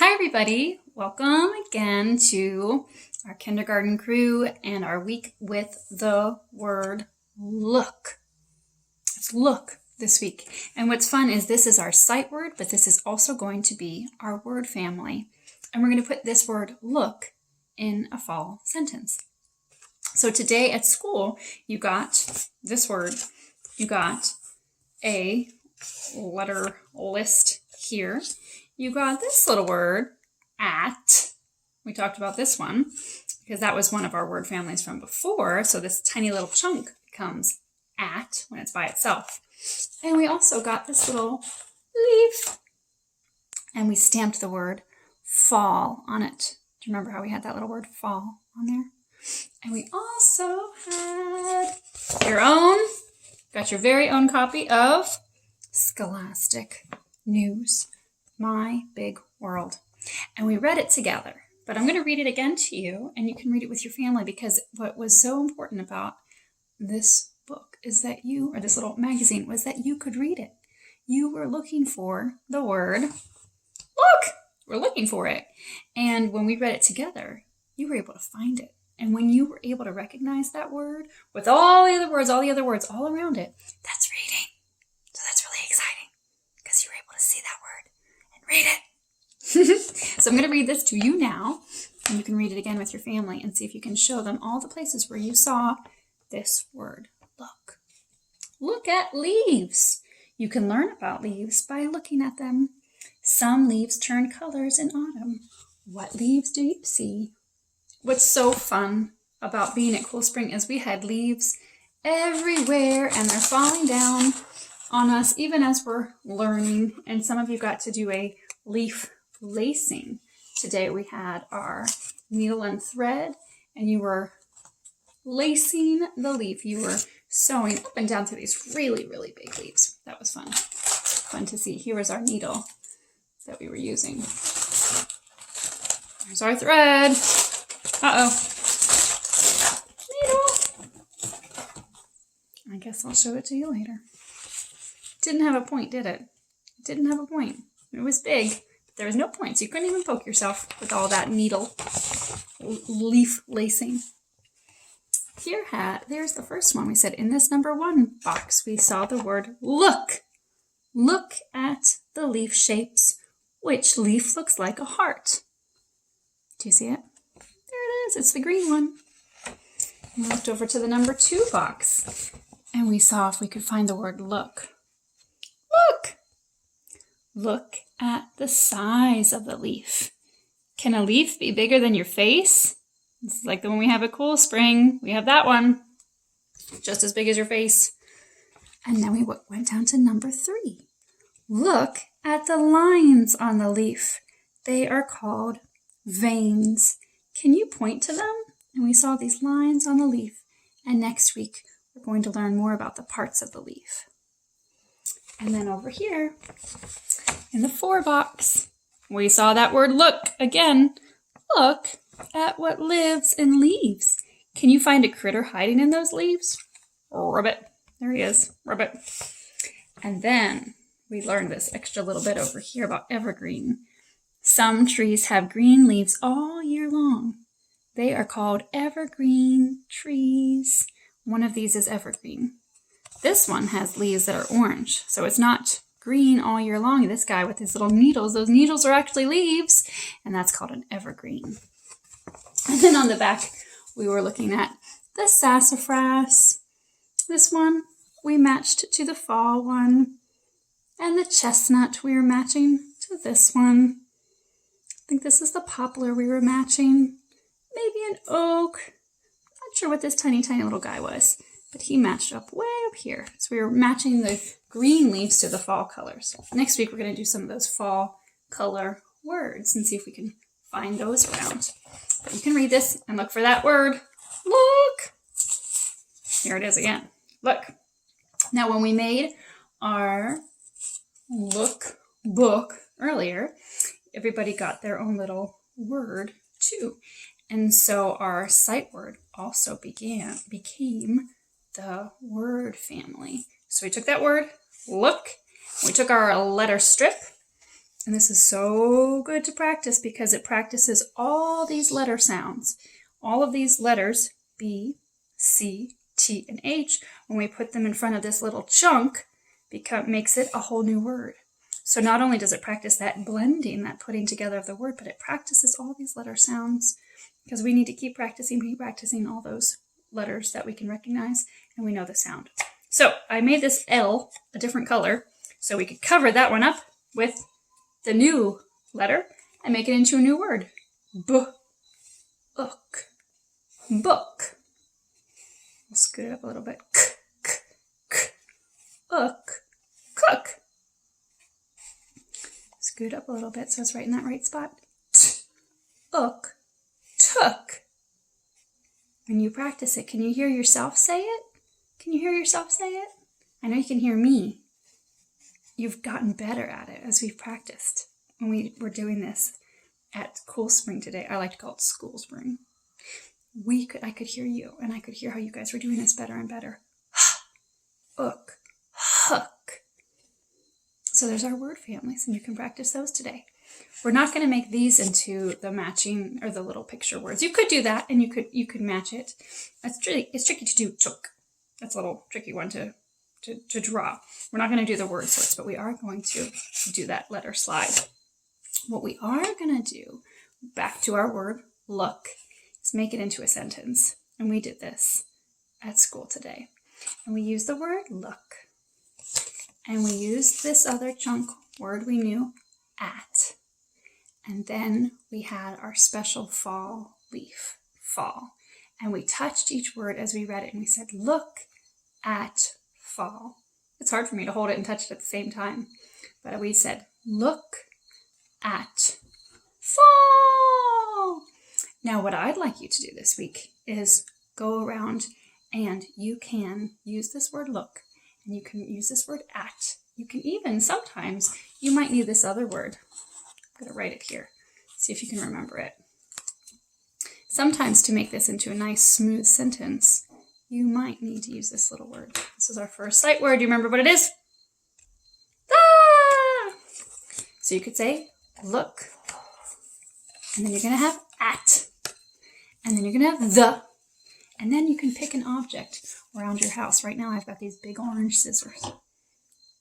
Hi everybody, welcome again to our kindergarten crew and our week with the word look. It's look this week. And what's fun is this is our sight word, but this is also going to be our word family. And we're going to put this word look in a fall sentence. So today at school, you got this word. You got a letter list here. You got this little word, at. We talked about this one because that was one of our word families from before. So this tiny little chunk becomes at when it's by itself. And we also got this little leaf. And we stamped the word fall on it. Do you remember how we had that little word fall on there? And we also had got your very own copy of Scholastic News, My Big World. And we read it together. But I'm going to read it again to you, and you can read it with your family, because what was so important about this book is that or this little magazine, was that you could read it. You were looking for the word look. We're looking for it. And when we read it together, you were able to find it. And when you were able to recognize that word with all the other words all around it, that's reading. So that's really exciting because you were able to see that word and read it. So I'm going to read this to you now, and you can read it again with your family and see if you can show them all the places where you saw this word look. Look at leaves. You can learn about leaves by looking at them. Some leaves turn colors in autumn. What leaves do you see? What's so fun about being at Cool Spring is we had leaves everywhere, and they're falling down on us even as we're learning. And some of you got to do a leaf lacing. Today we had our needle and thread, and you were lacing the leaf. You were sewing up and down through these really, really big leaves. That was fun. Fun to see. Here was our needle that we were using. There's our thread. Uh-oh. Needle. I guess I'll show it to you later. Didn't have a point, did it? It didn't have a point. It was big, but there was no points. You couldn't even poke yourself with all that needle leaf lacing. There's the first one. We said in this number 1 box, we saw the word look. Look at the leaf shapes. Which leaf looks like a heart? Do you see it? There it is. It's the green one. We looked over to the number 2 box, and we saw if we could find the word look. Look! Look at the size of the leaf. Can a leaf be bigger than your face? This is like the one we have at Cool Spring. We have that one. Just as big as your face. And then we went down to number 3. Look at the lines on the leaf. They are called veins. Can you point to them? And we saw these lines on the leaf. And next week, we're going to learn more about the parts of the leaf. And then over here, in the 4 box, we saw that word look again. Look at what lives in leaves. Can you find a critter hiding in those leaves? Ribbit. There he is. Ribbit. And then we learned this extra little bit over here about evergreen. Some trees have green leaves all year long. They are called evergreen trees. One of these is evergreen. This one has leaves that are orange, so it's not green all year long. This guy with his little needles, those needles are actually leaves, and that's called an evergreen. And then on the back, we were looking at the sassafras. This one we matched to the fall one, and the chestnut we were matching to this one. I think this is the poplar we were matching. Maybe an oak. Not sure what this tiny, tiny little guy was, but he matched up way up here. So we were matching the green leaves to the fall colors. Next week, we're going to do some of those fall color words and see if we can find those around. But you can read this and look for that word. Look! Here it is again. Look. Now, when we made our look book earlier, everybody got their own little word too. And so our sight word also became the word family. So we took that word, look, we took our letter strip, And this is so good to practice because it practices all these letter sounds. All of these letters, B, C, T, and H, when we put them in front of this little chunk, makes it a whole new word. So not only does it practice that blending, that putting together of the word, but it practices all these letter sounds because we need to keep practicing all those letters that we can recognize and we know the sound. So I made this L a different color so we could cover that one up with the new letter and make it into a new word. Book. Book. We'll scoot it up a little bit. Cook. Scoot up a little bit so it's right in that right spot. Took. When you practice it, can you hear yourself say it? Can you hear yourself say it? I know you can hear me. You've gotten better at it as we've practiced. When we were doing this at Cool Spring today, I like to call it School Spring. I could hear you, and I could hear how you guys were doing this better and better. Hook. So there's our word families, and you can practice those today. We're not going to make these into the matching or the little picture words. You could do that, and you could match it. It's tricky to do took. That's a little tricky one to draw. We're not going to do the word sorts, but we are going to do that letter slide. What we are going to do, back to our word look, is make it into a sentence. And we did this at school today. And we used the word look. And we used this other chunk word we knew, at. And then we had our special fall leaf, fall. And we touched each word as we read it. And we said, look at fall. It's hard for me to hold it and touch it at the same time. But we said, look at fall. Now, what I'd like you to do this week is go around and you can use this word look. And you can use this word at. You can even, sometimes, you might need this other word. I'm going to write it here. See if you can remember it. Sometimes to make this into a nice, smooth sentence, you might need to use this little word. This is our first sight word. Do you remember what it is? Ah! So you could say, look. And then you're going to have at. And then you're going to have the. And then you can pick an object around your house. Right now I've got these big orange scissors.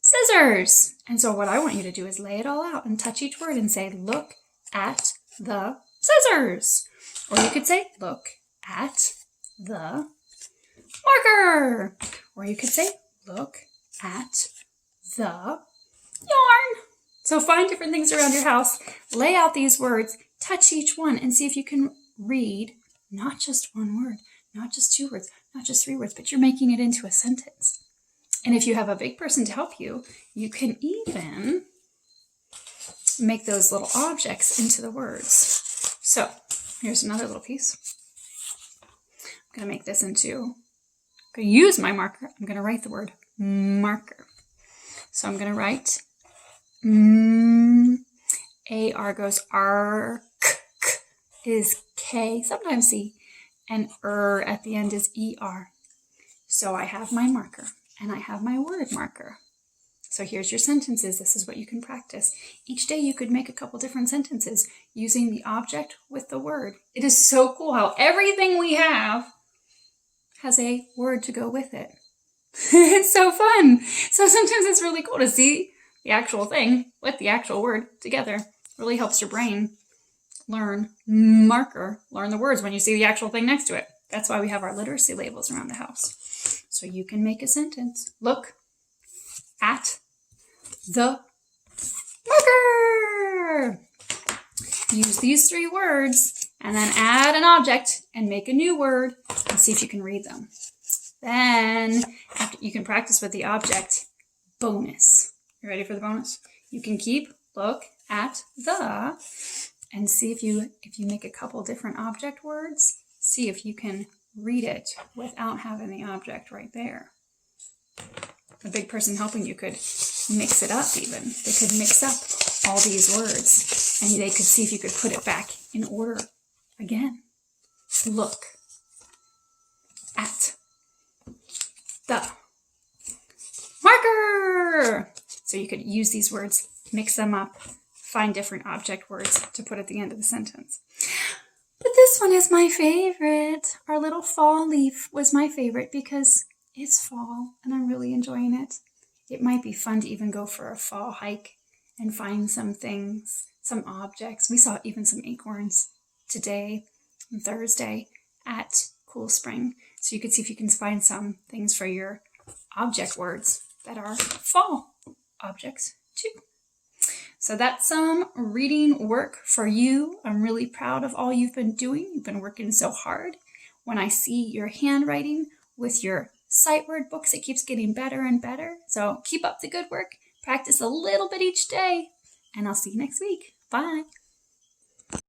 Scissors! And so what I want you to do is lay it all out and touch each word and say, look at the scissors. Or you could say, look at the marker. Or you could say, look at the yarn. So find different things around your house, lay out these words, touch each one, and see if you can read not just one word, not just two words, not just three words, but you're making it into a sentence. And if you have a big person to help you, you can even make those little objects into the words. So here's another little piece. I'm going to make this into, I'm going to use my marker. I'm going to write the word marker. So I'm going to write A-R goes R, K is K, sometimes C, and at the end is E-R. So I have my marker and I have my word marker. So here's your sentences. This is what you can practice. Each day you could make a couple different sentences using the object with the word. It is so cool how everything we have has a word to go with it. It's so fun. So sometimes it's really cool to see the actual thing with the actual word together. It really helps your brain learn marker, learn the words when you see the actual thing next to it. That's why we have our literacy labels around the house. So you can make a sentence. Look at the marker. Use these three words and then add an object and make a new word and see if you can read them. Then after you can practice with the object. Bonus. You ready for the bonus? You can keep look at the and see if you make a couple different object words, see if you can read it without having the object right there. A big person helping you could mix it up even. They could mix up all these words and they could see if you could put it back in order again. Look at the marker. So you could use these words, mix them up, find different object words to put at the end of the sentence. But this one is my favorite. Our little fall leaf was my favorite because it's fall and I'm really enjoying it. It might be fun to even go for a fall hike and find some things, some objects. We saw even some acorns today and Thursday at Cool Spring. So you could see if you can find some things for your object words that are fall objects too. So that's some reading work for you. I'm really proud of all you've been doing. You've been working so hard. When I see your handwriting with your sight word books, it keeps getting better and better. So keep up the good work. Practice a little bit each day, and I'll see you next week. Bye.